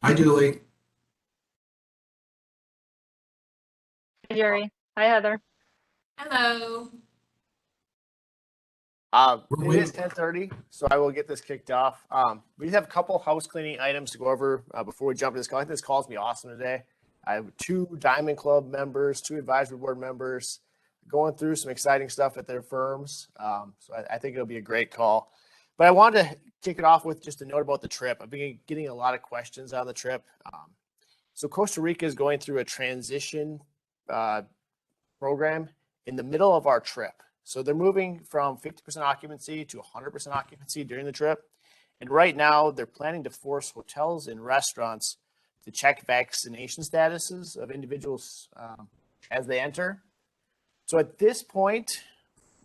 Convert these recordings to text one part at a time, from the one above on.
Hi, Julie. Hi, Jerry. Hi, Heather. Hello. We're It is 10:30, so I will get this kicked off. We just have a couple house cleaning items to go over before we jump into this call. I think this call is going to be awesome today. I have 2 Diamond Club members, 2 advisory board members going through some exciting stuff at their firms. So I think it'll be a great call. But I wanted to kick it off with just a note about the trip. I've been getting a lot of questions on the trip. So Costa Rica is going through a transition program in the middle of our trip. So they're moving from 50% occupancy to 100% occupancy during the trip. And right now they're planning to force hotels and restaurants to check vaccination statuses of individuals as they enter. So at this point,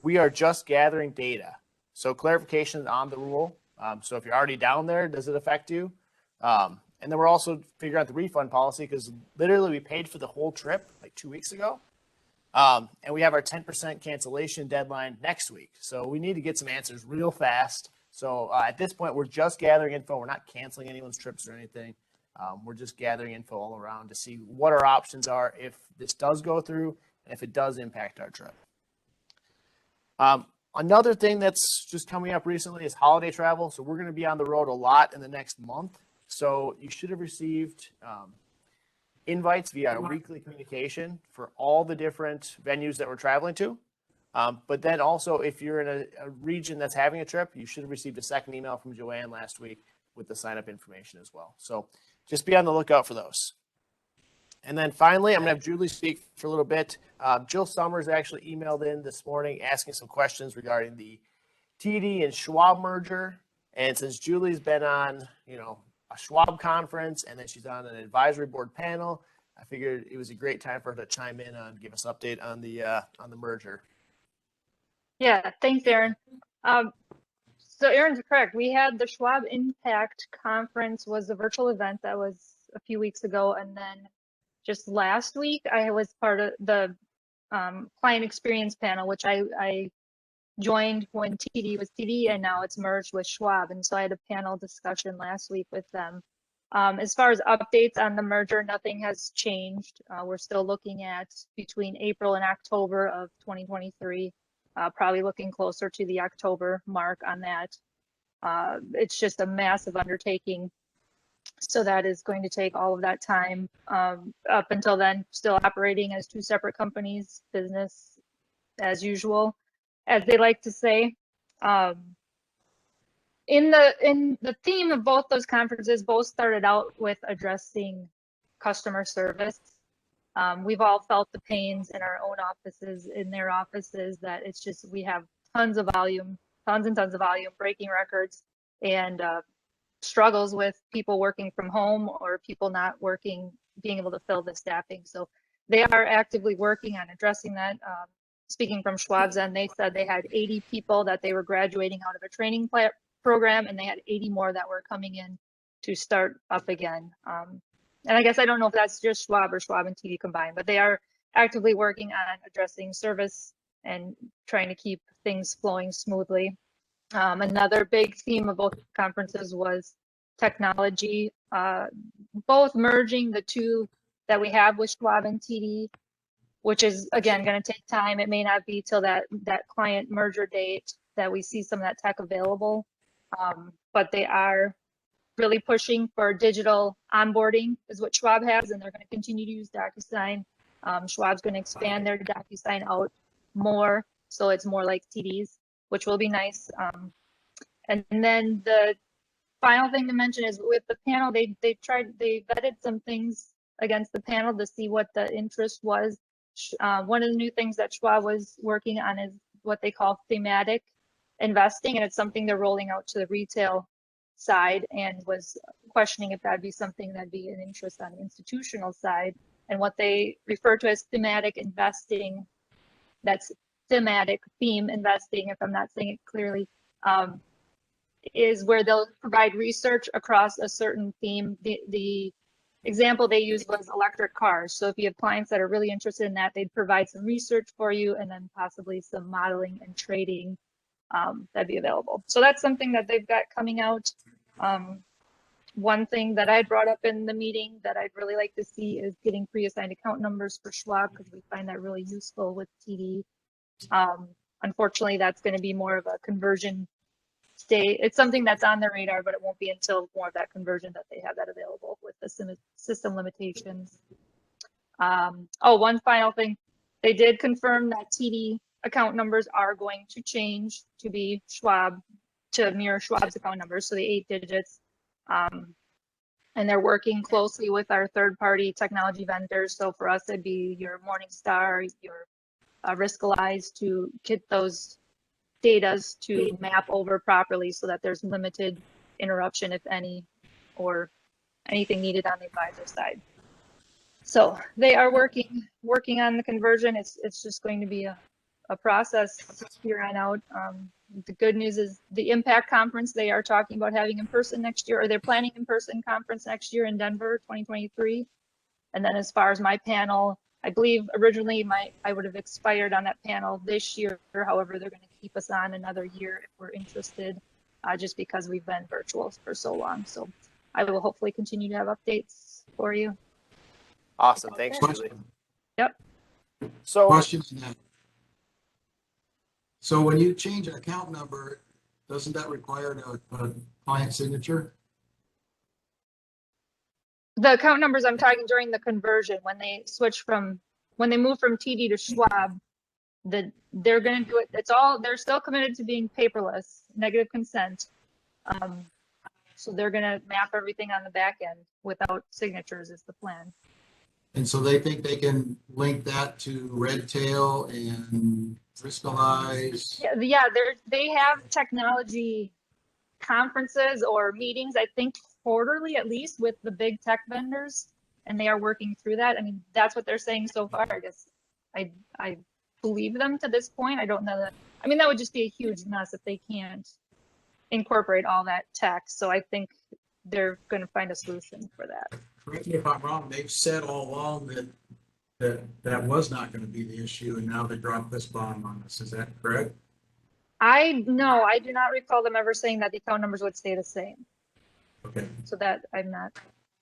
we are just gathering data. So clarification on the rule. So if you're already down there, does it affect you? And then we're also figuring out the refund policy because literally we paid for the whole trip like 2 weeks ago. And we have our 10% cancellation deadline next week. So we need to get some answers real fast. So at this point, we're just gathering info. We're not canceling anyone's trips or anything. We're just gathering info all around to see what our options are if this does go through and if it does impact our trip. Another thing that's just coming up recently is holiday travel. So we're going to be on the road a lot in the next month. So you should have received invites via our weekly communication for all the different venues that we're traveling to. But then also, if you're in a region that's having a trip, you should have received a second email from Joanne last week with the sign-up information as well. So just be on the lookout for those. And then finally, I'm going to have Julie speak for a little bit. Jill Summers actually emailed in this morning asking some questions regarding the TD and Schwab merger. And since Julie's been on, a Schwab conference, and then she's on an advisory board panel, I figured it was a great time for her to chime in on give us an update on the merger. Yeah, thanks, Aaron. So Aaron's correct. We had the Schwab Impact Conference was a virtual event that was a few weeks ago, and then just last week I was part of the client experience panel, which I joined when TD was TD, and now it's merged with Schwab. And so I had a panel discussion last week with them. As far as updates on the merger, nothing has changed. We're still looking at between April and October of 2023, probably looking closer to the October mark on that. It's just a massive undertaking. So that is going to take all of that time. Up until then, still operating as 2 separate companies, business as usual, as they like to say. In the theme of both those conferences, both started out with addressing customer service. We've all felt the pains in our own offices, in their offices, that it's just, we have tons and tons of volume, breaking records, and struggles with people working from home or people not working, being able to fill the staffing. So they are actively working on addressing that. Speaking from Schwab's end, they said they had 80 people that they were graduating out of a training program, and they had 80 more that were coming in to start up again. And I guess I don't know if that's just Schwab or Schwab and TD combined, but they are actively working on addressing service and trying to keep things flowing smoothly. Another big theme of both conferences was technology, both merging the 2 that we have with Schwab and TD, which is, again, going to take time. It may not be till that client merger date that we see some of that tech available, but they are really pushing for digital onboarding is what Schwab has, and they're going to continue to use DocuSign. Schwab's going to expand their DocuSign out more, so it's more like TD's, which will be nice. And then the final thing to mention is with the panel, they vetted some things against the panel to see what the interest was. One of the new things that Schwab was working on is what they call thematic investing, and it's something they're rolling out to the retail side, and was questioning if that'd be something that'd be an interest on the institutional side. And what they refer to as thematic investing, that's thematic theme investing, if I'm not saying it clearly, is where they'll provide research across a certain theme. The example they used was electric cars. So if you have clients that are really interested in that, they'd provide some research for you, and then possibly some modeling and trading that'd be available. So that's something that they've got coming out. One thing that I brought up in the meeting that I'd really like to see is getting pre-assigned account numbers for Schwab, because we find that really useful with TD. Unfortunately, that's going to be more of a conversion state. It's something that's on their radar, but it won't be until more of that conversion that they have that available with the system limitations. Oh, one final thing. They did confirm that TD account numbers are going to change to be Schwab, to mirror Schwab's account numbers, so the 8 digits. And they're working closely with our third-party technology vendors. So for us, it'd be your Morningstar, your Riskalyze, to get those datas to map over properly so that there's limited interruption, if any, or anything needed on the advisor side. So they are working on the conversion. It's just going to be a process here on out. The good news is the Impact Conference, they are talking about having in person next year, or they're planning in person conference next year in Denver, 2023. And then as far as my panel, I believe originally I would have expired on that panel this year. However, they're going to keep us on another year if we're interested, just because we've been virtual for so long. So I will hopefully continue to have updates for you. Awesome. Thanks, Julie. Yep. So Question on that. So when you change an account number, doesn't that require a client signature? The account numbers I'm talking during the conversion, when they switch when they move from TD to Schwab, they're going to do it. They're still committed to being paperless, negative consent. So they're going to map everything on the back end without signatures is the plan. And so they think they can link that to Redtail and Riskalyze? Yeah, they have technology conferences or meetings, I think quarterly at least, with the big tech vendors, and they are working through that. I mean, that's what they're saying so far. I guess I believe them to this point. I don't know that. I mean, that would just be a huge mess if they can't incorporate all that tech. So I think they're going to find a solution for that. Correct me if I'm wrong, they've said all along that was not going to be the issue, and now they dropped this bomb on us. Is that correct? I do not recall them ever saying that the account numbers would stay the same. Okay. So that I'm not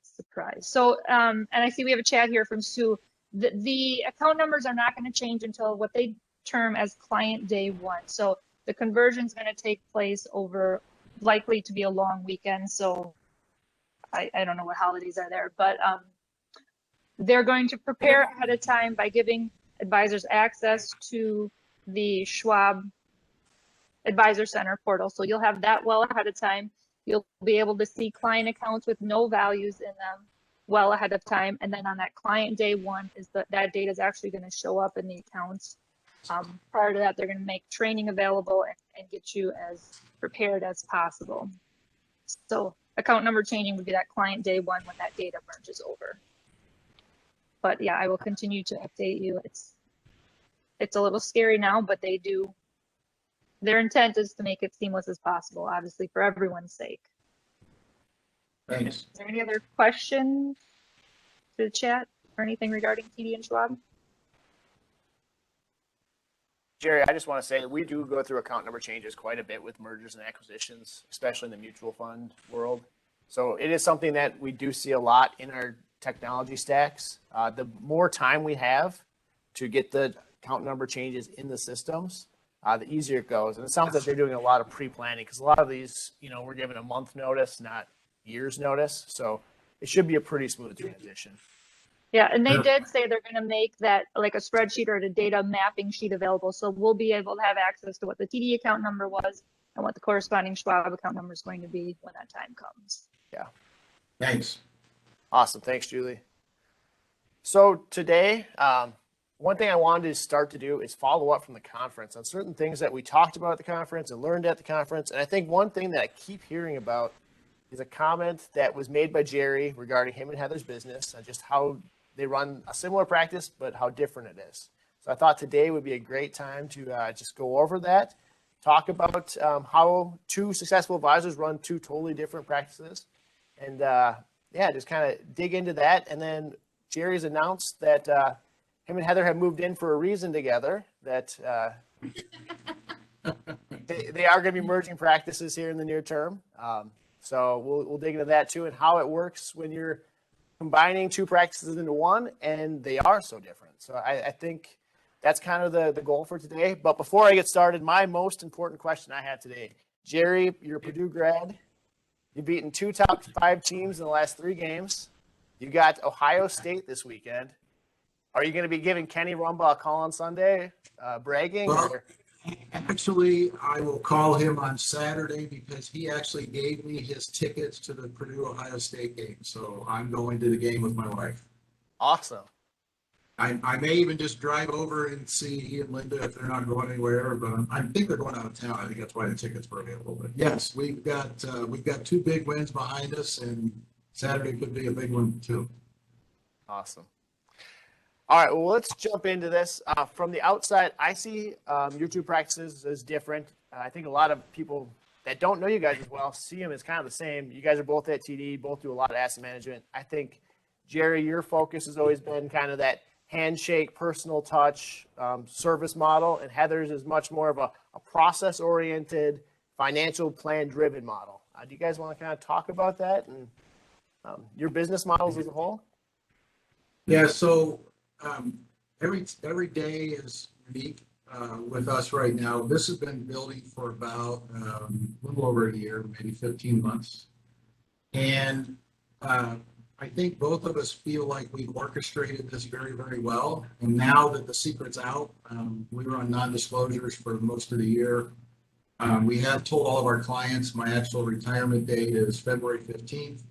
surprised. So, and I see we have a chat here from Sue. The account numbers are not going to change until what they term as client day 1. So the conversion is going to take place over likely to be a long weekend. So I don't know what holidays are there, but they're going to prepare ahead of time by giving advisors access to the Schwab Advisor Center portal. So you'll have that well ahead of time. You'll be able to see client accounts with no values in them well ahead of time. And then on that client day 1 is that data is actually going to show up in the accounts. Prior to that, they're going to make training available and get you as prepared as possible. So account number changing would be that client day 1 when that data merges over. But yeah, I will continue to update you. It's a little scary now, but their intent is to make it seamless as possible, obviously for everyone's sake. Thanks. Is there any other questions to the chat or anything regarding TD and Schwab? Jerry, I just want to say we do go through account number changes quite a bit with mergers and acquisitions, especially in the mutual fund world. So it is something that we do see a lot in our technology stacks. The more time we have to get the account number changes in the systems, the easier it goes. And it sounds like they're doing a lot of pre-planning, because a lot of these, we're given a month notice, not years notice. So it should be a pretty smooth transition. Yeah, and they did say they're going to make that like a spreadsheet or a data mapping sheet available. So we'll be able to have access to what the TD account number was and what the corresponding Schwab account number is going to be when that time comes. Yeah. Thanks. Awesome. Thanks, Julie. So today, one thing I wanted to start to do is follow up from the conference on certain things that we talked about at the conference and learned at the conference. And I think one thing that I keep hearing about is a comment that was made by Jerry regarding him and Heather's business and just how they run a similar practice, but how different it is. So I thought today would be a great time to just go over that, talk about how 2 successful advisors run 2 totally different practices, and just kind of dig into that. And then Jerry's announced that him and Heather have moved in for a reason together, that they are going to be merging practices here in the near term. So we'll dig into that too and how it works when you're combining two practices into one, and they are so different. So I think that's kind of the goal for today. But before I get started, my most important question I have today, Jerry, you're a Purdue grad. You've beaten 2 top 5 teams in the last 3 games. You got Ohio State this weekend. Are you going to be giving Kenny Rumba a call on Sunday, bragging? Well, or? actually, I will call him on Saturday because he actually gave me his tickets to the Purdue Ohio State game. So I'm going to the game with my wife. Awesome. I may even just drive over and see he and Linda if they're not going anywhere, but I think they're going out of town. I think that's why the tickets were available. But yes, we've got 2 big wins behind us, and Saturday could be a big one too. Awesome. All right, well, let's jump into this. From the outside, I see your 2 practices as different. I think a lot of people that don't know you guys as well see them as kind of the same. You guys are both at TD, both do a lot of asset management. I think, Jerry, your focus has always been kind of that handshake, personal touch, service model, and Heather's is much more of a process-oriented, financial plan-driven model. Do you guys want to kind of talk about that and your business models as a whole? Yeah, so every day is unique with us right now. This has been building for about a little over a year, maybe 15 months. And I think both of us feel like we've orchestrated this very, very well. And now that the secret's out, we were on non-disclosures for most of the year. We have told all of our clients my actual retirement date is February 15th.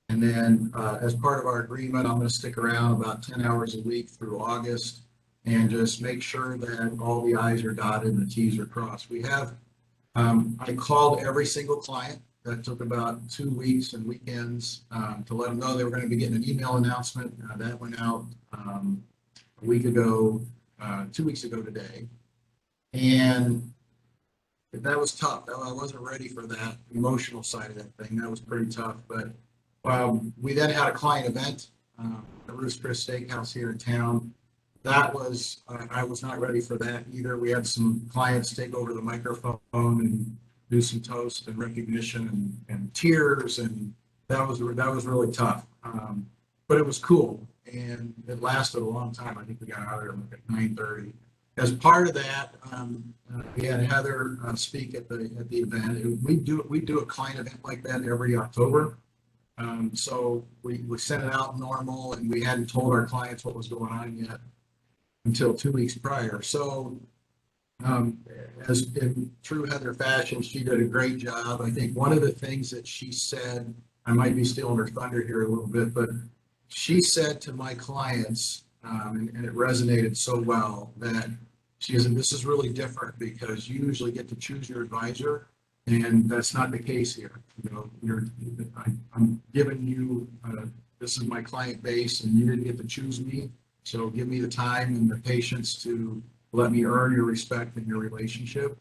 And then as part of our agreement, I'm going to stick around about 10 hours a week through August and just make sure that all the I's are dotted and the T's are crossed. We have, I called every single client. That took about 2 weeks and weekends to let them know they were going to be getting an email announcement. That went out a week ago, 2 weeks ago today. And that was tough. I wasn't ready for that emotional side of that thing. That was pretty tough. But we then had a client event at Ruth's Chris Steakhouse here in town. That was, I was not ready for that either. We had some clients take over the microphone and do some toast and recognition and tears, and that was really tough. But it was cool, and it lasted a long time. I think we got out of there at 9:30. As part of that, we had Heather speak at the event. We do a client event like that every October. So we sent it out normal, and we hadn't told our clients what was going on yet until 2 weeks prior. So as in true Heather fashion, she did a great job. I think one of the things that she said, I might be stealing her thunder here a little bit, but she said to my clients, and it resonated so well, that she said, this is really different because you usually get to choose your advisor, and that's not the case here. You know, I'm giving you, this is my client base, and you didn't get to choose me. So give me the time and the patience to let me earn your respect and your relationship.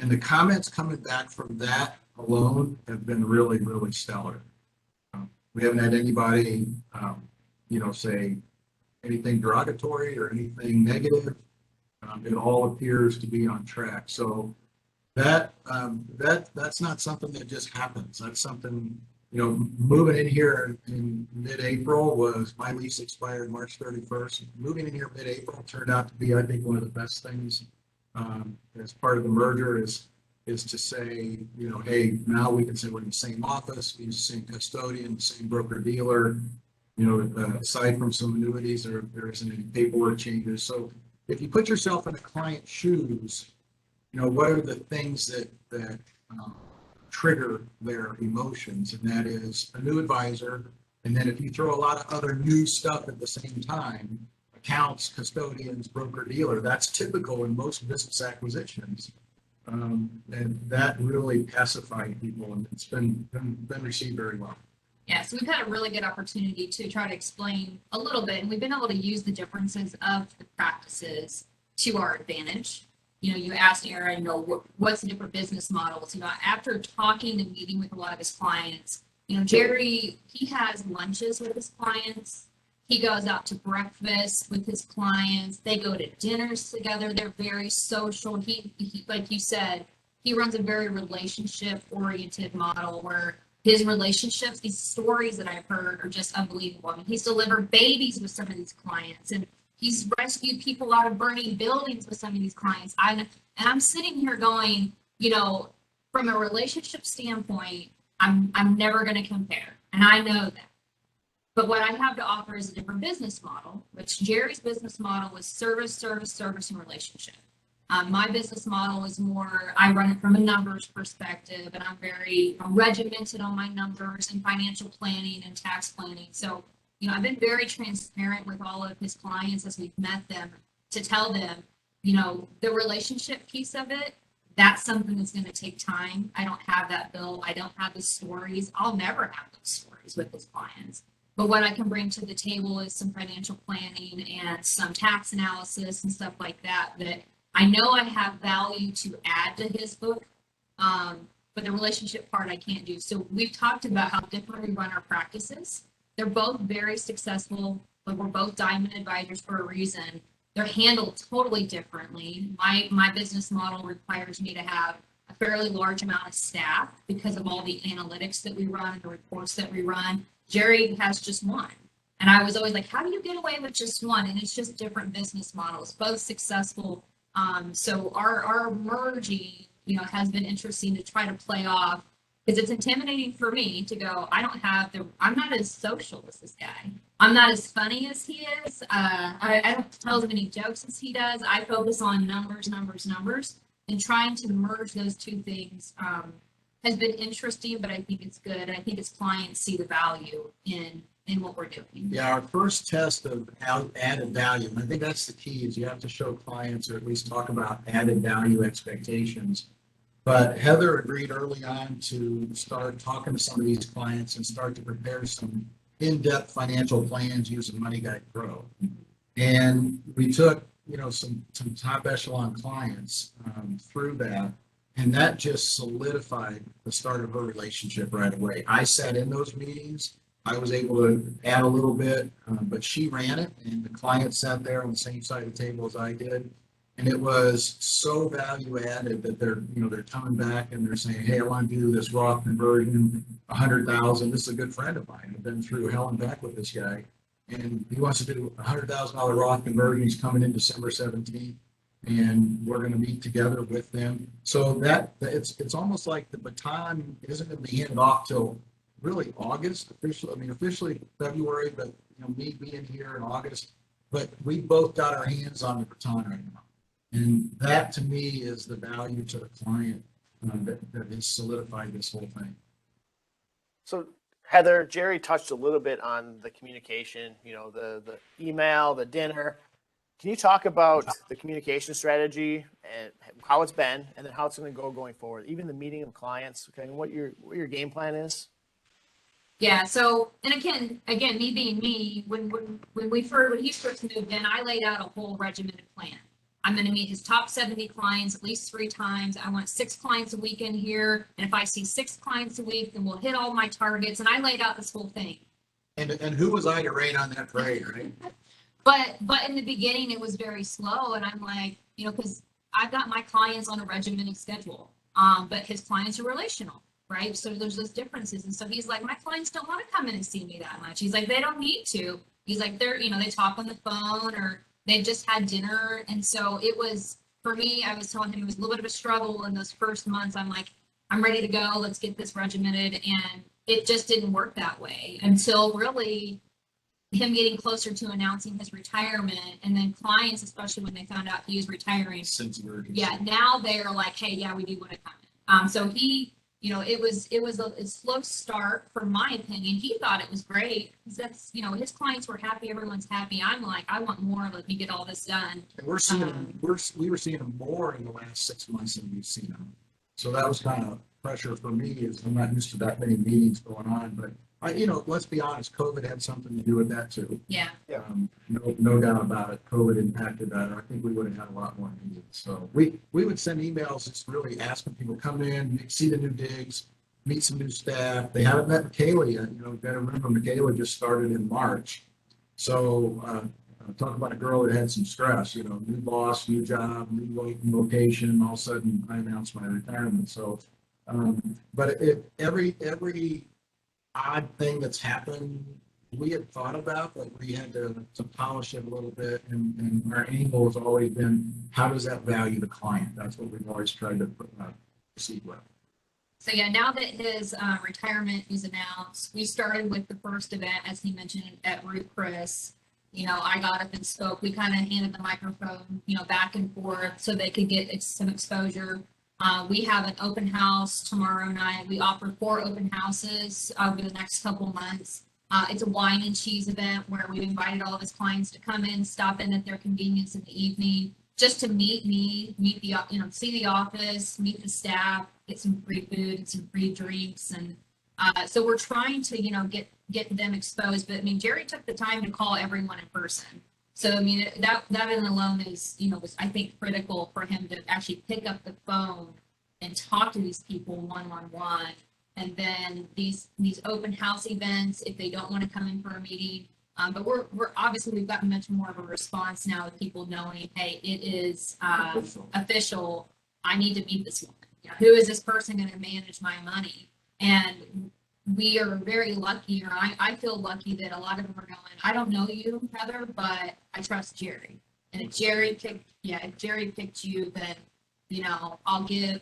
And the comments coming back from that alone have been really, really stellar. We haven't had anybody, say anything derogatory or anything negative. It all appears to be on track. So that's not something that just happens. That's something, moving in here in mid-April was, my lease expired March 31st. Moving in here mid-April turned out to be, I think, one of the best things as part of the merger is to say, hey, now we can say we're in the same office, we use the same custodian, the same broker dealer. Aside from some annuities, there isn't any paperwork changes. So if you put yourself in a client's shoes, what are the things that trigger their emotions? And that is a new advisor. And then if you throw a lot of other new stuff at the same time, accounts, custodians, broker dealer, that's typical in most business acquisitions. And that really pacified people, and it's been received very well. Yeah, so we've had a really good opportunity to try to explain a little bit, and we've been able to use the differences of the practices to our advantage. You asked Aaron, what's the different business models? After talking and meeting with a lot of his clients, Jerry, he has lunches with his clients. He goes out to breakfast with his clients. They go to dinners together. They're very social. He like you said, he runs a very relationship-oriented model where his relationships, these stories that I've heard are just unbelievable. I mean, he's delivered babies with some of these clients, and he's rescued people out of burning buildings with some of these clients. And I'm sitting here going, you know, from a relationship standpoint, I'm never going to compare, and I know that. But what I have to offer is a different business model, which Jerry's business model was service, service, service, and relationship. My business model is more, I run it from a numbers perspective, and I'm very regimented on my numbers and financial planning and tax planning. So, you know, I've been very transparent with all of his clients as we've met them to tell them, you know, the relationship piece of it, that's something that's going to take time. I don't have that built. I don't have the stories. I'll never have those stories with his clients. But what I can bring to the table is some financial planning and some tax analysis and stuff like that, that I know I have value to add to his book. But the relationship part I can't do. So we've talked about how different we run our practices. They're both very successful, but we're both diamond advisors for a reason. They're handled totally differently. My business model requires me to have a fairly large amount of staff because of all the analytics that we run and the reports that we run. Jerry has just one. And I was always like, how do you get away with just one? And it's just different business models, both successful. So our merging, you know, has been interesting to try to play off, because it's intimidating for me to go, I'm not as social as this guy. I'm not as funny as he is. I don't tell as many jokes as he does. I focus on numbers, and trying to merge those two things has been interesting, but I think it's good. And I think his clients see the value in what we're doing. Yeah, our first test of added value, and I think that's the key, is you have to show clients, or at least talk about added value expectations. But Heather agreed early on to start talking to some of these clients and start to prepare some in-depth financial plans using Money Guide Pro. And we took, you know, some top echelon clients through that, and that just solidified the start of her relationship right away. I sat in those meetings. I was able to add a little bit, but she ran it, and the client sat there on the same side of the table as I did. And it was so value added that they're coming back and they're saying, hey, I want to do this Roth conversion, 100,000. This is a good friend of mine. I've been through hell and back with this guy, and he wants to do a $100,000 Roth conversion. He's coming in December 17th, and we're going to meet together with them. So that it's almost like the baton isn't going to be handed off till really August officially February, but me being here in August, but we both got our hands on the baton right now. And that to me is the value to the client that has solidified this whole thing. So Heather, Jerry touched a little bit on the communication, the email, the dinner. Can you talk about the communication strategy and how it's been, and then how it's going to go going forward, even the meeting of clients, okay, and what your game plan is? Yeah. So, and again, me being me, when he first moved in, I laid out a whole regimented plan. I'm going to meet his top 70 clients at least 3 times. I want 6 clients a week in here. And if I see 6 clients a week, then we'll hit all my targets. And I laid out this whole thing. And who was I to rain on that parade, right? But in the beginning, it was very slow. And I'm like, because I've got my clients on a regimented schedule. But his clients are relational, right? So there's those differences. And so he's like, my clients don't want to come in and see me that much. He's like, they don't need to. He's like, they talk on the phone, or they just had dinner. And so it was, for me, I was telling him it was a little bit of a struggle in those first months. I'm like, I'm ready to go. Let's get this regimented. And it just didn't work that way until really him getting closer to announcing his retirement. And then clients, especially when they found out he was retiring. Sense of urgency. Yeah, now they're like, hey, yeah, we do want to come in. So he, it was a slow start, from my opinion. He thought it was great because that's, his clients were happy, everyone's happy. I'm like, I want more. Let me get all this done. And we're seeing we were seeing them more in the last 6 months than we've seen them. So that was kind of pressure for me, is I'm not used to that many meetings going on. But let's be honest, COVID had something to do with that too. Yeah. No doubt about it. COVID impacted that. I think we would have had a lot more meetings. So we would send emails just really asking people to come in, see the new digs, meet some new staff. They haven't met Michaela yet. You've got to remember, Michaela just started in March. So talk about a girl that had some stress, new boss, new job, new location. All of a sudden I announced my retirement. So, but every odd thing that's happened we had thought about, but we had to polish it a little bit. And our angle has always been, how does that value the client? That's what we've always tried to proceed with. So yeah, now that his retirement is announced, we started with the first event, as he mentioned, at Ruth Chris. You know, I got up and spoke. We kind of handed the microphone, you know, back and forth so they could get some exposure. We have an open house tomorrow night. We offer 4 open houses over the next couple months. It's a wine and cheese event where we've invited all of his clients to come in, stop in at their convenience in the evening, just to meet me, meet the, you know, see the office, meet the staff, get some free food and some free drinks. And so we're trying to, you know, get them exposed. But I mean, Jerry took the time to call everyone in person. So, I mean, that in alone is, you know, was, I think, critical for him to actually pick up the phone and talk to these people one-on-one. And then these open house events, if they don't want to come in for a meeting. But we're obviously, we've gotten much more of a response now with people knowing, hey, it is official. I need to meet this woman. You know, who is this person going to manage my money? And we are very lucky, or I feel lucky that a lot of them are going, I don't know you, Heather, but I trust Jerry. And if Jerry picked you, then, you know,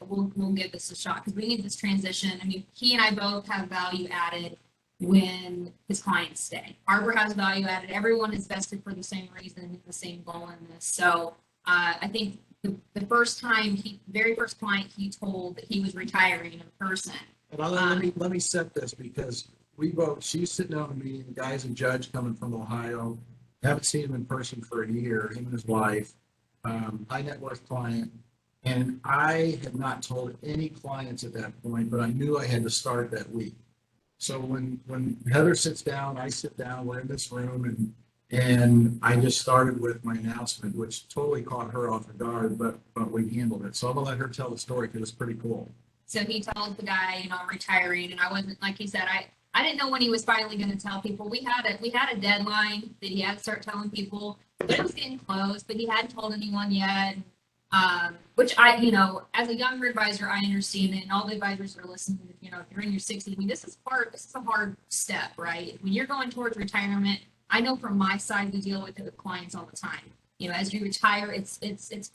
we'll give this a shot, because we need this transition. I mean, he and I both have value added when his clients stay. Harbor has value added. Everyone is vested for the same reason, the same goal in this. So I think the very first client he told that he was retiring in person. And let me set this, because we both, she's sitting down with me, the guy's a judge coming from Ohio. Haven't seen him in person for a year, him and his wife, high net worth client. And I had not told any clients at that point, but I knew I had to start that week. So when Heather sits down, I sit down, we're in this room, and I just started with my announcement, which totally caught her off guard, but we handled it. So I'm gonna let her tell the story, because it's pretty cool. So he told the guy, you know, I'm retiring, and I wasn't, like he said, I didn't know when he was finally going to tell people. We had a deadline that he had to start telling people, but it was getting close, but he hadn't told anyone yet. Which you know, as a younger advisor, I understand it, and all the advisors are listening. You know, if you're in your 60s, I mean, this is a hard step, right? When you're going towards retirement, I know from my side, we deal with it with clients all the time. You know, as you retire, it's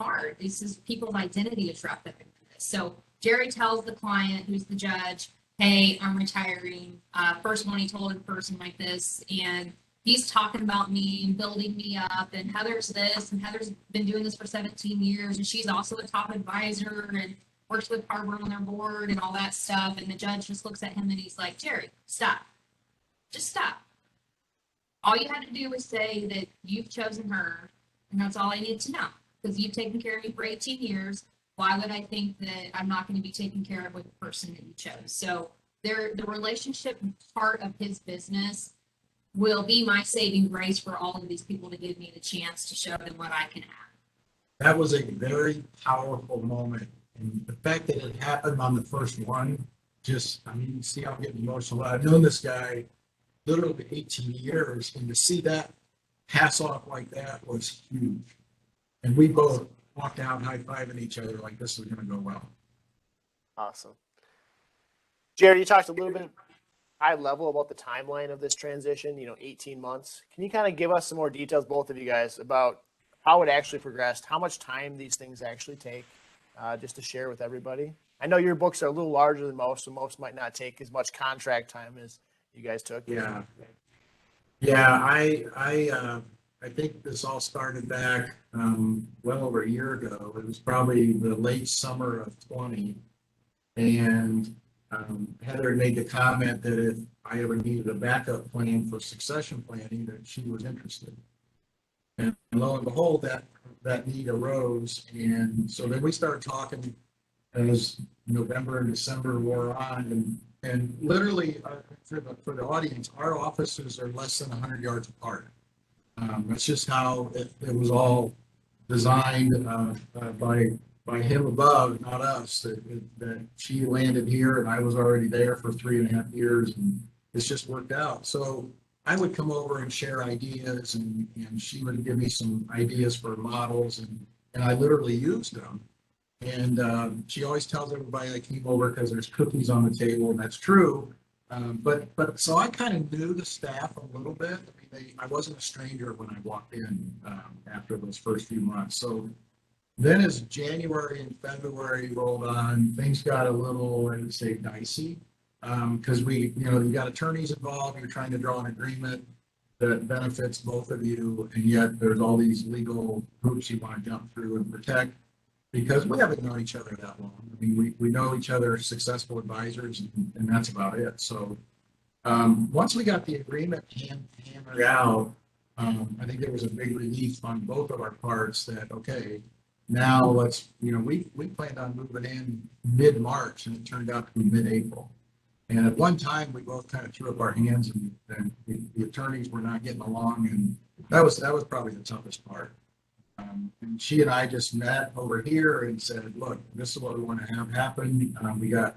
hard. This is people's identity is wrapped up in this. So Jerry tells the client, who's the judge, hey, I'm retiring. First one he told in person like this, and he's talking about me and building me up, and Heather's this, and Heather's been doing this for 17 years, and she's also a top advisor and works with Harbor on their board and all that stuff. And the judge just looks at him and he's like, Jerry, stop. Just stop. All you had to do was say that you've chosen her, and that's all I need to know, because you've taken care of me for 18 years. Why would I think that I'm not going to be taken care of with the person that you chose? So the relationship part of his business will be my saving grace for all of these people, to give me the chance to show them what I can add. That was a very powerful moment. And the fact that it happened on the first one, just, I mean, you see how I'm getting emotional. I've known this guy literally 18 years, and to see that pass off like that was huge. And we both walked out high-fiving each other like this is going to go well. Awesome. Jerry, you talked a little bit high level about the timeline of this transition, 18 months. Can you kind of give us some more details, both of you guys, about how it actually progressed, how much time these things actually take, just to share with everybody? I know your books are a little larger than most, so most might not take as much contract time as you guys took. Yeah. I think this all started back well over a year ago. It was probably the late summer of 20. And Heather had made the comment that if I ever needed a backup plan for succession planning, that she was interested. And lo and behold, that need arose. And so then we started talking as November and December wore on. And literally, for the audience, our offices are less than 100 yards apart. That's just how it was all designed by him above, not us. That she landed here, and I was already there for 3.5 years, and it's just worked out. So I would come over and share ideas, and she would give me some ideas for models, and I literally used them. And she always tells everybody I came over because there's cookies on the table, and that's true. But so I kind of knew the staff a little bit. I mean, I wasn't a stranger when I walked in after those first few months. So then as January and February rolled on, things got a little, I would say, dicey. Because you got attorneys involved, you're trying to draw an agreement that benefits both of you, and yet there's all these legal hoops you want to jump through and protect, because we haven't known each other that long. I mean, we know each other as successful advisors, and that's about it. So once we got the agreement hammered out, I think there was a big relief on both of our parts that, okay, now let's, we planned on moving in mid-March, and it turned out to be mid-April. And at one time, we both kind of threw up our hands, and the attorneys were not getting along, and that was probably the toughest part. And she and I just met over here and said, look, this is what we want to have happen. We got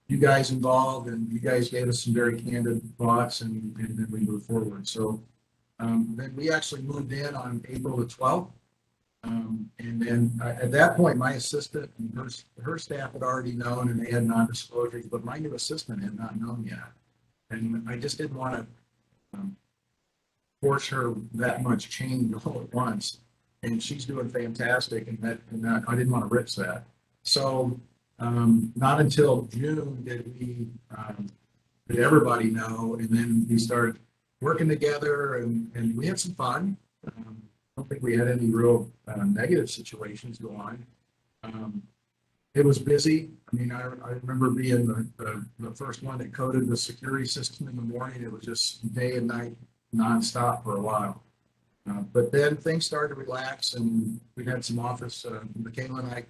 you guys involved, and you guys gave us some very candid thoughts, and then we moved forward. So then we actually moved in on April the 12th. And then at that point, my assistant and her staff had already known, and they had non-disclosures, but my new assistant had not known yet. And I just didn't want to force her that much change all at once. And she's doing fantastic, and that I didn't want to risk that. So not until June did everybody know, and then we started working together, and we had some fun. I don't think we had any real negative situations go on. It was busy. I mean, I remember being the first one that coded the security system in the morning. It was just day and night nonstop for a while. But then things started to relax, and we had some office. Michaela and I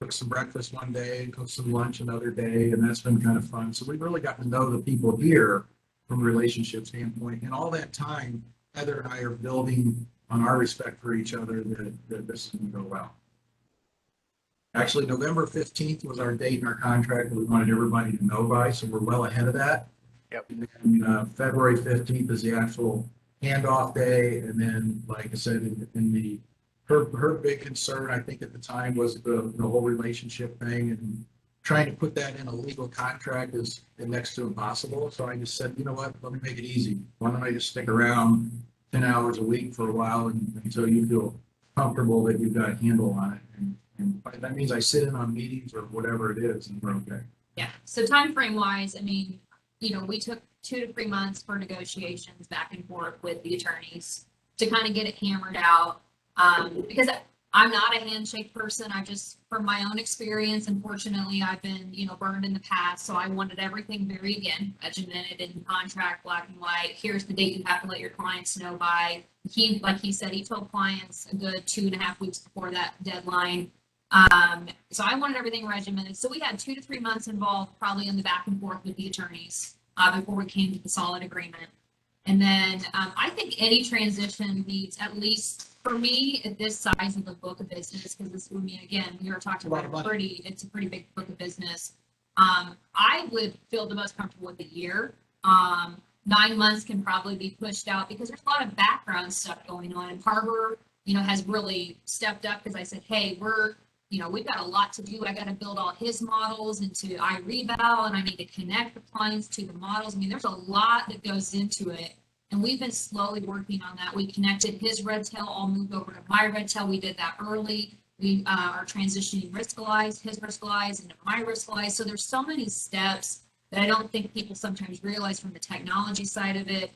cooked some breakfast one day, cooked some lunch another day, and that's been kind of fun. So we really got to know the people here from a relationship standpoint. And all that time, Heather and I are building on our respect for each other that this is going to go well. Actually, November 15th was our date in our contract that we wanted everybody to know by, so we're well ahead of that. Yep. And February 15th is the actual handoff day, and then, like I said, her big concern, I think at the time, was the whole relationship thing, and trying to put that in a legal contract is next to impossible. So I just said, you know what, let me make it easy. Why don't I just stick around 10 hours a week for a while until you feel comfortable that you've got a handle on it. And that means I sit in on meetings or whatever it is, and we're okay. Yeah. So time frame wise, I mean, we took 2 to 3 months for negotiations back and forth with the attorneys to kind of get it hammered out. Because I'm not a handshake person. From my own experience, unfortunately, I've been, burned in the past. So I wanted everything very, again, regimented in contract, black and white. Here's the date you have to let your clients know by. Like he said, he told clients a good 2.5 weeks before that deadline. So I wanted everything regimented. So we had 2 to 3 months involved, probably in the back and forth with the attorneys before we came to the solid agreement. And then I think any transition needs, at least for me, at this size of the book of business, because this would mean, again, we were talking about it's a pretty big book of business. I would feel the most comfortable with a year. 9 months can probably be pushed out because there's a lot of background stuff going on. And Harbor, has really stepped up, because I said, hey, we've got a lot to do. I got to build all his models into iReval, and I need to connect the clients to the models. I mean, there's a lot that goes into it. And we've been slowly working on that. We connected his red tail, all moved over to my red tail. We did that early. We are transitioning Riskalyze, his Riskalyze into my Riskalyze. So there's so many steps that I don't think people sometimes realize from the technology side of it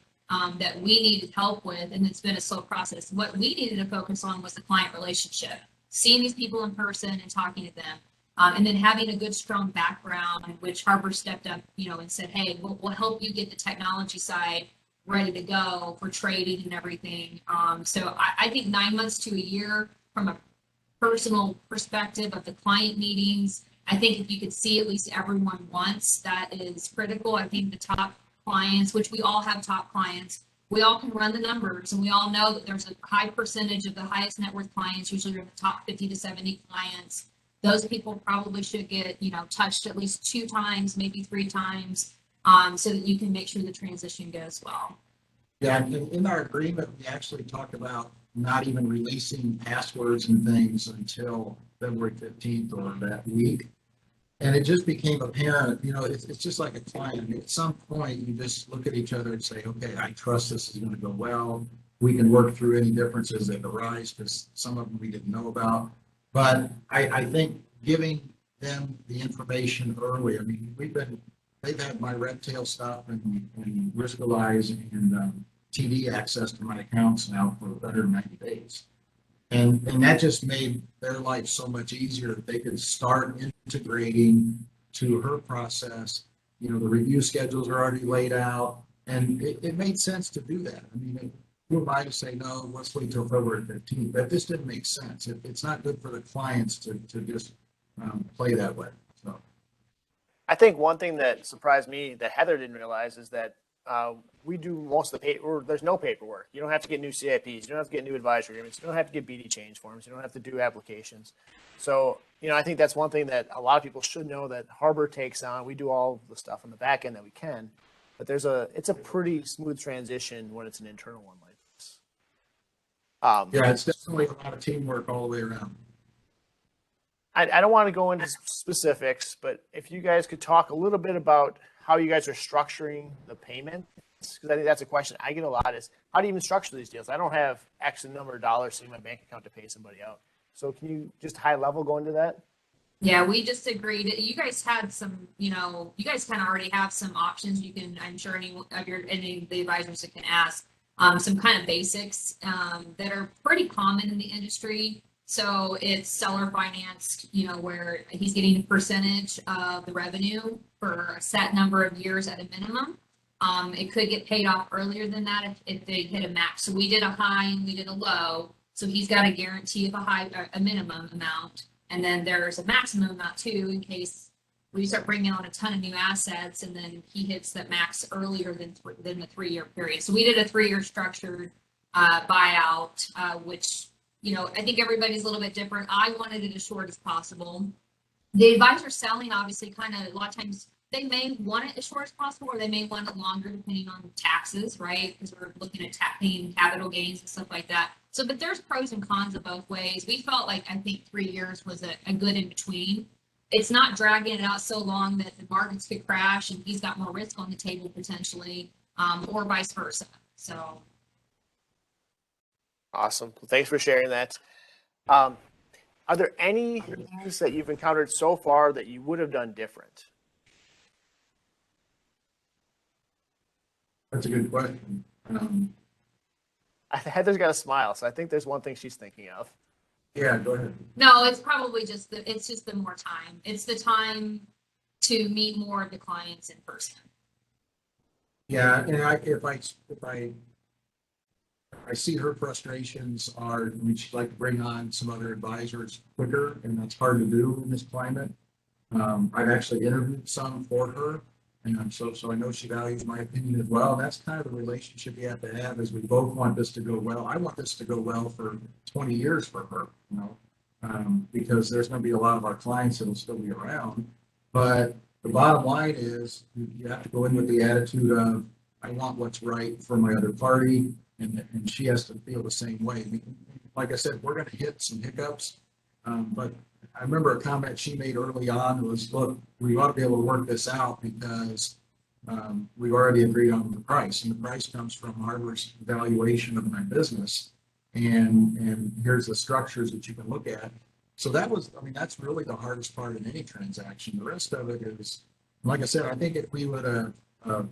that we needed help with. And it's been a slow process. What we needed to focus on was the client relationship, seeing these people in person and talking to them. And then having a good, strong background, which Harbor stepped up, and said, hey, we'll help you get the technology side ready to go for trading and everything. So I think 9 months to a year from a personal perspective of the client meetings, I think if you could see at least everyone once, that is critical. I think the top clients, which we all have top clients, we all can run the numbers, and we all know that there's a high percentage of the highest net worth clients, usually are in the top 50 to 70 clients. Those people probably should get, touched at least 2 times, maybe 3 times. So that you can make sure the transition goes well. Yeah, in our agreement, we actually talked about not even releasing passwords and things until February 15th or that week. And it just became apparent, it's just like a client. At some point, you just look at each other and say, okay, I trust this is going to go well. We can work through any differences that arise because some of them we didn't know about. But I think giving them the information early, I mean, they've had my red tail stuff and Riskalyze and TD access to my accounts now for 190 days. And that just made their life so much easier that they could start integrating to her process. The review schedules are already laid out, and it made sense to do that. I mean, who am I to say, no, let's wait till February 15th? That just didn't make sense. It's not good for the clients to just play that way. So I think one thing that surprised me that Heather didn't realize is that we do most of the paper. There's no paperwork. You don't have to get new CIPs. You don't have to get new advisory agreements. You don't have to get BD change forms. You don't have to do applications. So, I think that's one thing that a lot of people should know that Harbor takes on. We do all the stuff on the back end that we can, but it's a pretty smooth transition when it's an internal one like this. yeah, it's definitely a lot of teamwork all the way around. I don't want to go into specifics, but if you guys could talk a little bit about how you guys are structuring the payments, because I think that's a question I get a lot is, how do you even structure these deals? I don't have X number of dollars sitting in my bank account to pay somebody out. So can you just high level go into that? Yeah, we just agreed. You guys had some, you guys kind of already have some options. You can, I'm sure any of the advisors that can ask some kind of basics that are pretty common in the industry. So it's seller financed, where he's getting a percentage of the revenue for a set number of years at a minimum. It could get paid off earlier than that if they hit a max. So we did a high and we did a low. So he's got a guarantee of a minimum amount. And then there's a maximum amount too, in case we start bringing on a ton of new assets and then he hits that max earlier than the 3-year period. So we did a 3-year structured buyout, which, I think everybody's a little bit different. I wanted it as short as possible. The advisor selling, obviously, kind of a lot of times they may want it as short as possible, or they may want it longer depending on taxes, right? Because we're looking at paying capital gains and stuff like that. So, but there's pros and cons of both ways. We felt like, I think 3 years was a good in between. It's not dragging it out so long that the markets could crash and he's got more risk on the table potentially, or vice versa. So. Awesome. Well, thanks for sharing that. Are there any things that you've encountered so far that you would have done different? That's a good question. Heather's got a smile, so I think there's one thing she's thinking of. Yeah, go ahead. No, it's probably just it's just the more time. It's the time to meet more of the clients in person. Yeah, and if I see her frustrations are, she'd like to bring on some other advisors quicker, and that's hard to do in this climate. I've actually interviewed some for her, and so I know she values my opinion as well. And that's kind of the relationship you have to have, is we both want this to go well. I want this to go well for 20 years for her, because there's going to be a lot of our clients that will still be around. But the bottom line is you have to go in with the attitude of, I want what's right for my other party. And she has to feel the same way. I mean, like I said, we're going to hit some hiccups, but I remember a comment she made early on was, look, we ought to be able to work this out because we've already agreed on the price, and the price comes from Harbor's valuation of my business, and here's the structures that you can look at. So that's really the hardest part in any transaction. The rest of it is, like I said, I think if we would have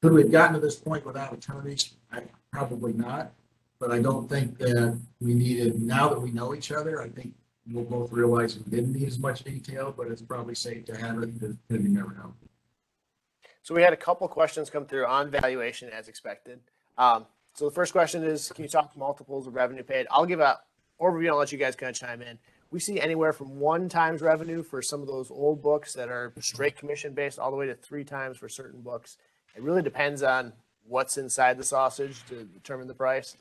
could we have gotten to this point without attorneys? Probably not. But I don't think that we needed, now that we know each other, I think we'll both realize we didn't need as much detail, but it's probably safe to have it because you never know. So we had a couple questions come through on valuation as expected. So the first question is, can you talk multiples of revenue paid? I'll give an overview and I'll let you guys kind of chime in. We see anywhere from 1 times revenue for some of those old books that are straight commission based, all the way to 3 times for certain books. It really depends on what's inside the sausage to determine the price.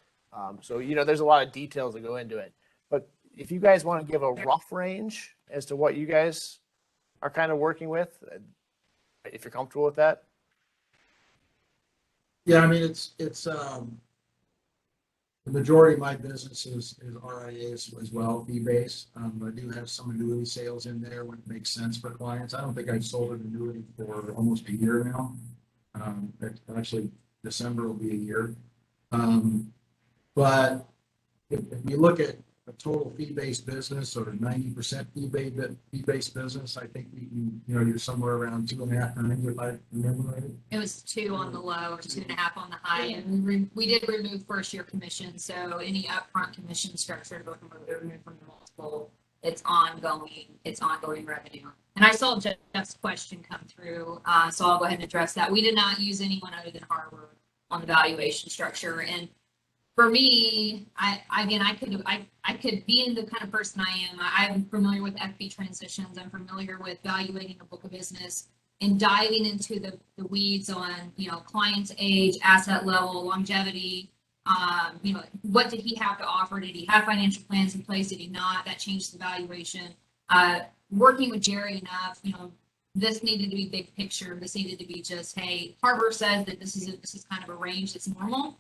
So, there's a lot of details that go into it. But if you guys want to give a rough range as to what you guys are kind of working with, if you're comfortable with that. Yeah, I mean, it's the majority of my business is RIAs as well, fee-based. I do have some annuity sales in there when it makes sense for clients. I don't think I've sold an annuity for almost a year now. Actually, December will be a year. But if you look at a total fee-based business or 90% fee-based business, I think you're somewhere around 2.5 times if I remember right. It was 2 on the low or 2.5 on the high, and we did remove first year commission. So any upfront commission structure going from removed from the multiple, it's ongoing revenue. And I saw Jeff's question come through, so I'll go ahead and address that. We did not use anyone other than Harbor on the valuation structure, and for me, I could be in the kind of person I am. I'm familiar with FB transitions. I'm familiar with valuating a book of business and diving into the weeds on, client's age, asset level, longevity. What did he have to offer? Did he have financial plans in place? Did he not? That changed the valuation. Working with Jerry enough, this needed to be big picture. This needed to be just, hey, Harbor says that this is kind of a range that's normal.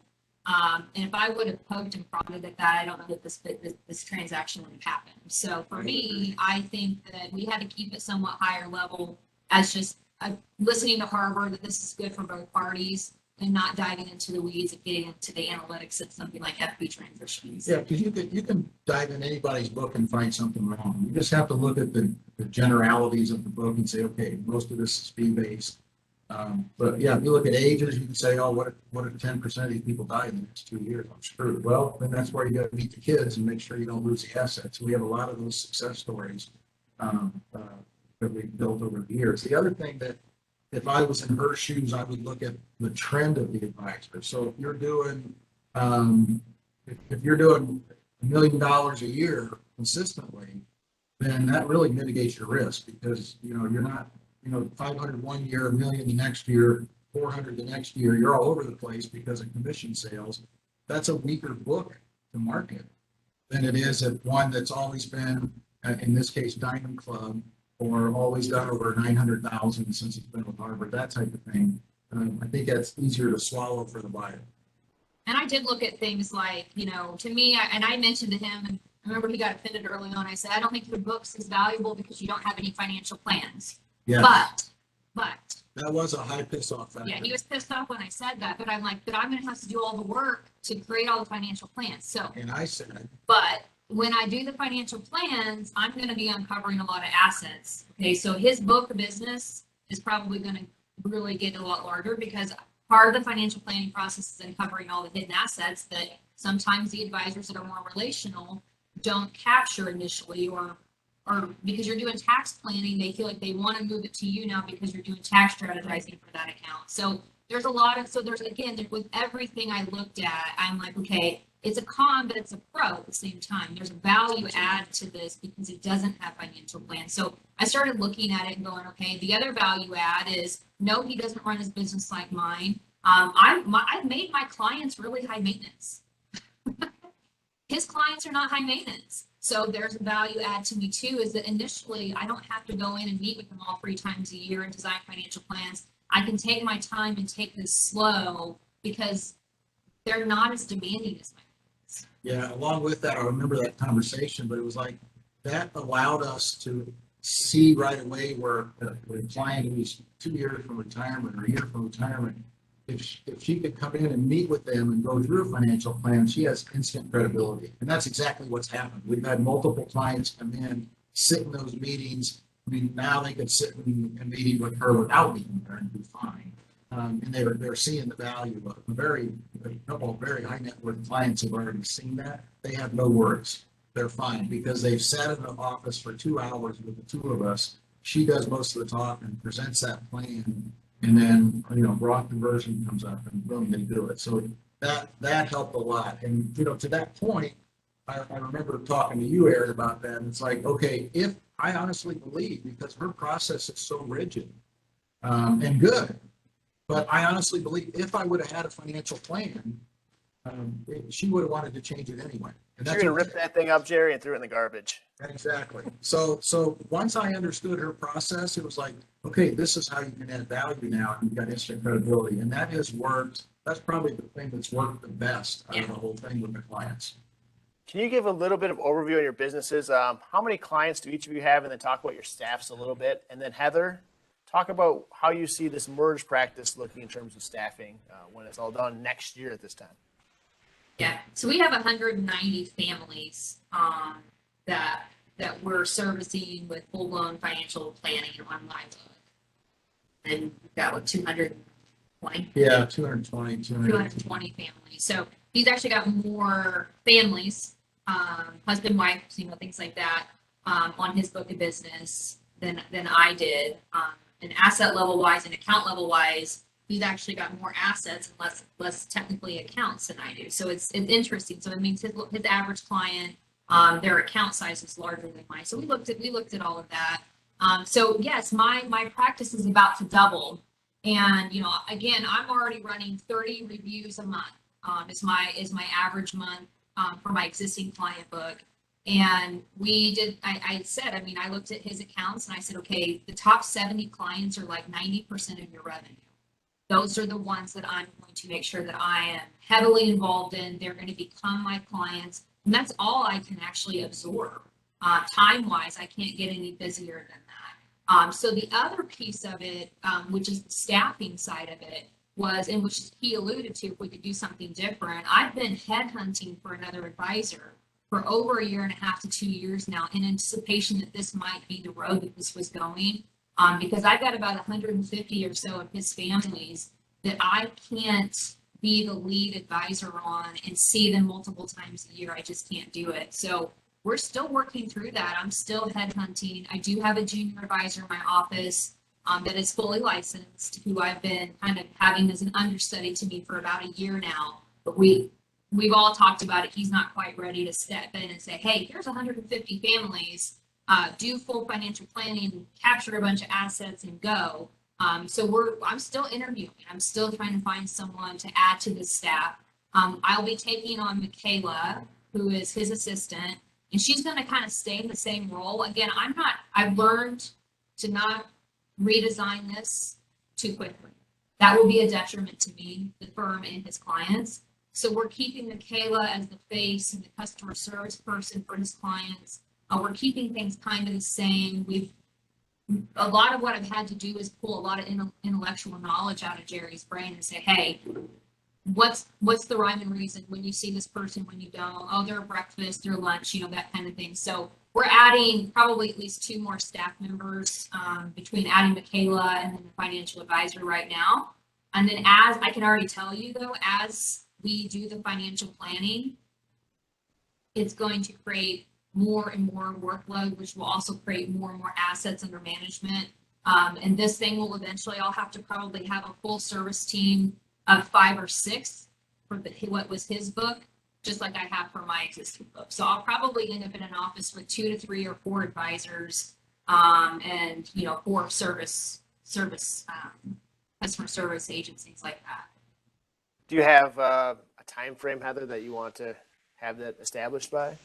And if I would have poked and prodded at that, I don't know that this transaction would have happened. So for me, I think that we had to keep it somewhat higher level as just listening to Harbor, that this is good for both parties, and not diving into the weeds and getting into the analytics of something like FB transitions. Yeah, because you can dive in anybody's book and find something wrong. You just have to look at the generalities of the book and say, okay, most of this is fee-based. But yeah, if you look at ages, you can say, oh, what if 10% of these people die in the next 2 years? I'm screwed. Well, then that's where you got to meet the kids and make sure you don't lose the assets. We have a lot of those success stories that we've built over the years. The other thing that, if I was in her shoes, I would look at the trend of the advisor. So if you're doing if you're doing $1 million a year consistently, then that really mitigates your risk, because you're not 500 one year, $1 million the next year, 400 the next year. You're all over the place because of commission sales. That's a weaker book to market than it is at one that's always been, in this case, Diamond Club, or always done over 900,000 since it's been with Harbor, that type of thing. I think that's easier to swallow for the buyer. And I did look at things like, to me, I mentioned to him, and I remember he got offended early on. I said, I don't think your books is valuable because you don't have any financial plans. Yeah. But That was a high piss off factor. yeah, he was pissed off when I said that, but I'm like, but I'm going to have to do all the work to create all the financial plans. So, And I said, but when I do the financial plans, I'm going to be uncovering a lot of assets. Okay, so his book of business is probably going to really get a lot larger, because part of the financial planning process is uncovering all the hidden assets that sometimes the advisors that are more relational don't capture initially, or because you're doing tax planning, they feel like they want to move it to you now because you're doing tax strategizing for that account. So there's with everything I looked at, I'm like, okay, it's a con, but it's a pro at the same time. There's a value add to this because it doesn't have financial plans. So I started looking at it and going, okay, the other value add is, no, he doesn't run his business like mine. I've made my clients really high maintenance. His clients are not high maintenance. So there's a value add to me too, is that initially I don't have to go in and meet with them all 3 times a year and design financial plans. I can take my time and take this slow because they're not as demanding as my clients. yeah, along with that, I remember that conversation, but it was like, that allowed us to see right away where a client who's 2 years from retirement or a year from retirement, if she could come in and meet with them and go through a financial plan, she has instant credibility. And that's exactly what's happened. We've had multiple clients come in, sit in those meetings. I mean, now they could sit in a meeting with her without being there and be fine. And they're seeing the value of a couple of very high net worth clients have already seen that. They have no words. They're fine because they've sat in the office for 2 hours with the 2 of us. She does most of the talk and presents that plan. And then, raw conversion comes up and boom, they do it. So that helped a lot. And, to that point, I remember talking to you, Aaron, about that. And it's like, okay, if I honestly believe, because her process is so rigid and good, but I honestly believe if I would have had a financial plan, she would have wanted to change it anyway. And You're going to rip that thing up, Jerry, and throw it in the garbage. Exactly. So once I understood her process, it was like, okay, this is how you can add value now, and you've got instant credibility. And that has worked that's probably the thing that's worked the best out of the whole thing with the clients. Can you give a little bit of overview on your businesses? How many clients do each of you have, and then talk about your staffs a little bit? And then Heather, talk about how you see this merge practice looking in terms of staffing when it's all done next year at this time. Yeah, so we have 190 families that we're servicing with full-blown financial planning on my book. And we've got what, 220? Yeah, 220. 220 families. So he's actually got more families, husband, wife, things like that, on his book of business than I did. And asset level wise and account level wise, he's actually got more assets and less technically accounts than I do. So it's interesting. So it means his average client, their account size is larger than mine. So we looked at all of that. So yes, my practice is about to double. And again, I'm already running 30 reviews a month. Is my average month for my existing client book. And I looked at his accounts and I said, okay, the top 70 clients are like 90% of your revenue. Those are the ones that I'm going to make sure that I am heavily involved in. They're going to become my clients. And that's all I can actually absorb. Time-wise, I can't get any busier than that. So the other piece of it, which is the staffing side of it, and which he alluded to, if we could do something different. I've been headhunting for another advisor for over 1.5 to 2 years now in anticipation that this might be the road that this was going. Because I've got about 150 or so of his families that I can't be the lead advisor on and see them multiple times a year. I just can't do it. So we're still working through that. I'm still headhunting. I do have a junior advisor in my office that is fully licensed, who I've been kind of having as an understudy to me for about a year now. But we've all talked about it. He's not quite ready to step in and say, hey, here's 150 families. Do full financial planning, capture a bunch of assets, and go. So I'm still interviewing. I'm still trying to find someone to add to the staff. I'll be taking on Michaela, who is his assistant, and she's going to kind of stay in the same role. Again, I've learned to not redesign this too quickly. That will be a detriment to me, the firm, and his clients. So we're keeping Michaela as the face and the customer service person for his clients. We're keeping things kind of the same. A lot of what I've had to do is pull a lot of intellectual knowledge out of Jerry's brain and say, hey, what's the rhyme and reason when you see this person, when you don't? Oh, their breakfast, their lunch, that kind of thing. So we're adding probably at least 2 more staff members between adding Michaela and then the financial advisor right now. And then as I can already tell you though, as we do the financial planning, it's going to create more and more workload, which will also create more and more assets under management. And this thing will eventually, I'll have to probably have a full service team of 5 or 6 for what was his book, just like I have for my existing book. So I'll probably end up in an office with 2 to 3 or 4 advisors, and 4 customer service agencies like that. Do you have a time frame, Heather, that you want to have that established by?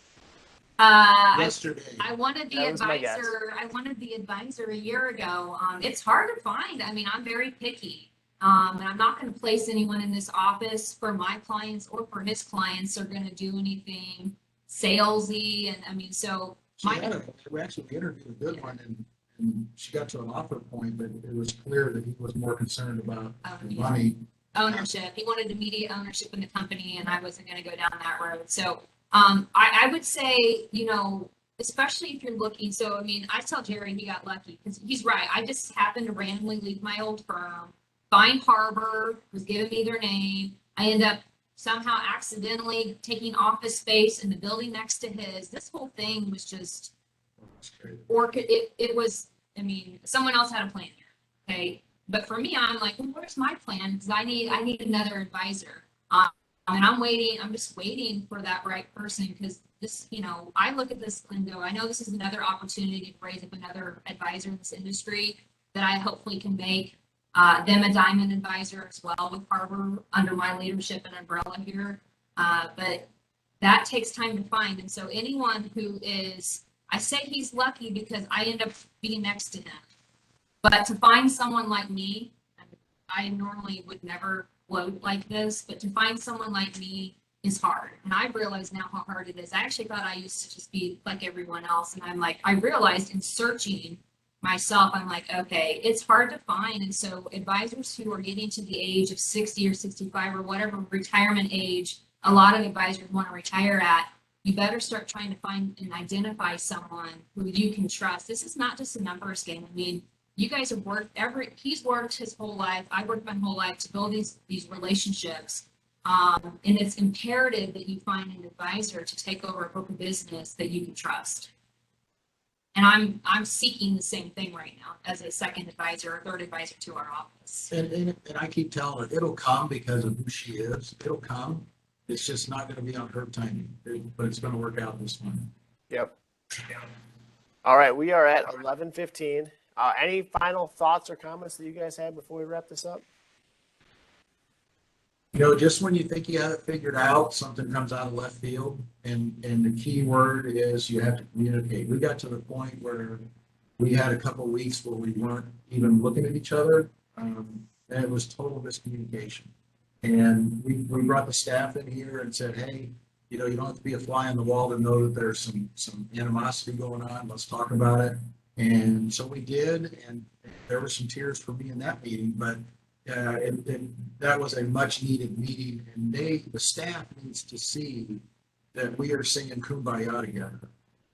Yesterday. I wanted the advisor. I wanted the advisor a year ago. It's hard to find. I mean, I'm very picky, and I'm not going to place anyone in this office for my clients or for his clients are going to do anything salesy. And I mean, so we actually interviewed a good one, and she got to an offer point, but it was clear that he was more concerned about money. Ownership. He wanted immediate ownership in the company, and I wasn't going to go down that road. So I would say, especially if you're looking. So, I mean, I tell Jerry he got lucky because he's right. I just happened to randomly leave my old firm. Vine Harbor was giving me their name. I end up somehow accidentally taking office space in the building next to his. This whole thing was just orchid. It was, I mean, someone else had a plan here. Okay. But for me, I'm like, well, where's my plan? Because I need another advisor. And I'm just waiting for that right person because this, I look at this and go, I know this is another opportunity to raise up another advisor in this industry that I hopefully can make them a diamond advisor as well with Harbor under my leadership and umbrella here. But that takes time to find. And so anyone who is, I say he's lucky because I end up being next to him. But to find someone like me, I normally would never float like this, but to find someone like me is hard. And I realize now how hard it is. I actually thought I used to just be like everyone else. And I'm like, I realized in searching myself, I'm like, okay, it's hard to find. And so advisors who are getting to the age of 60 or 65 or whatever retirement age, a lot of advisors want to retire at, you better start trying to find and identify someone who you can trust. This is not just a numbers game. I mean, you guys have worked he's worked his whole life. I worked my whole life to build these relationships. And it's imperative that you find an advisor to take over a book of business that you can trust. And I'm seeking the same thing right now as a second advisor or third advisor to our office. And I keep telling her, it'll come because of who she is. It'll come. It's just not going to be on her timing, but it's going to work out this one. Yep. All right, we are at 11:15. Any final thoughts or comments that you guys had before we wrap this up? You know, just when you think you have it figured out, something comes out of left field, and the key word is you have to communicate. We got to the point where we had a couple of weeks where we weren't even looking at each other, and it was total miscommunication. And we brought the staff in here and said, hey, you know, you don't have to be a fly on the wall to know that there's some animosity going on. Let's talk about it. And so we did, and there were some tears for me in that meeting, but that was a much needed meeting, and the staff needs to see that we are singing Kumbaya together.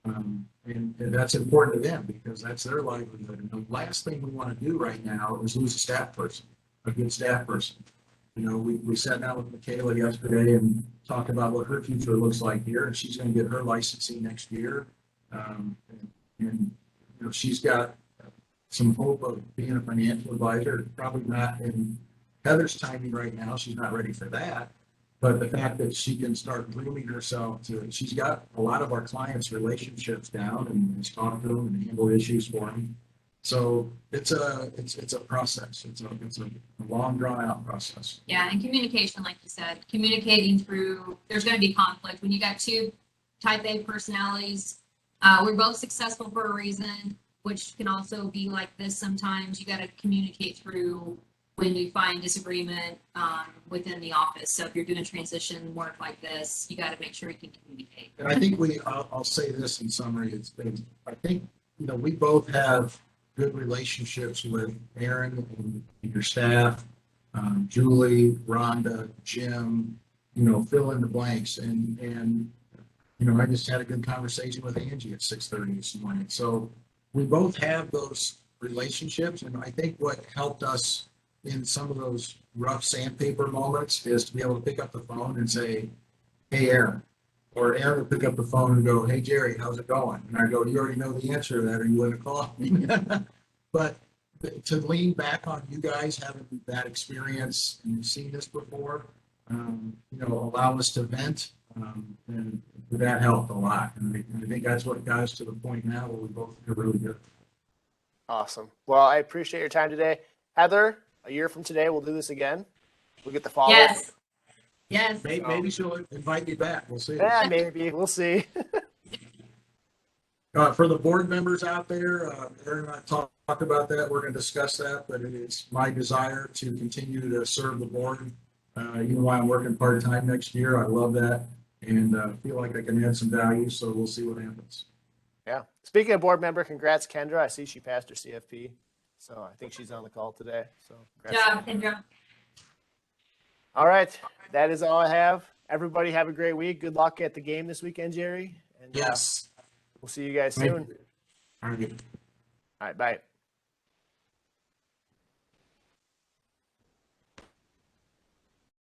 And that's important to them because that's their livelihood. And the last thing we want to do right now is lose a staff person, a good staff person. You know, we sat down with Michaela yesterday and talked about what her future looks like here, and she's going to get her licensing next year. And you know, she's got some hope of being a financial advisor, probably not in Heather's timing right now. She's not ready for that. But the fact that she can start grooming herself she's got a lot of our clients' relationships down and has talked to them and handled issues for them. So it's a process. It's a long drawn out process. Yeah, and communication, like you said, communicating through, there's going to be conflict. When you got two type A personalities, we're both successful for a reason, which can also be like this sometimes. You got to communicate through when you find disagreement within the office. So if you're doing a transition work like this, you got to make sure you can communicate. And I think I'll say this in summary, I think, you know, we both have good relationships with Aaron and your staff, Julie, Rhonda, Jim, you know, fill in the blanks. And you know, I just had a good conversation with Angie at 6:30 this morning. So we both have those relationships. And I think what helped us in some of those rough sandpaper moments is to be able to pick up the phone and say, hey, Aaron. Or Aaron will pick up the phone and go, hey, Jerry, how's it going? And I go, you already know the answer to that, or you wouldn't have called me. But to lean back on you guys having that experience and seen this before, you know, allow us to vent, and that helped a lot. And I think that's what got us to the point now where we both feel really good. Awesome. Well, I appreciate your time today. Heather, a year from today, we'll do this again. We'll get the follow-up. Yes. Yes. Maybe she'll invite me back. We'll see. Yeah, maybe. We'll see. For the board members out there, Aaron and I talked about that. We're going to discuss that, but it is my desire to continue to serve the board. Even while I'm working part-time next year, I love that and feel like I can add some value. So we'll see what happens. Yeah. Speaking of board member, congrats, Kendra. I see she passed her CFP. So I think she's on the call today. So Good job, Kendra. All right. That is all I have. Everybody have a great week. Good luck at the game this weekend, Jerry. And Yes. we'll see you guys soon. All right. All right. Bye.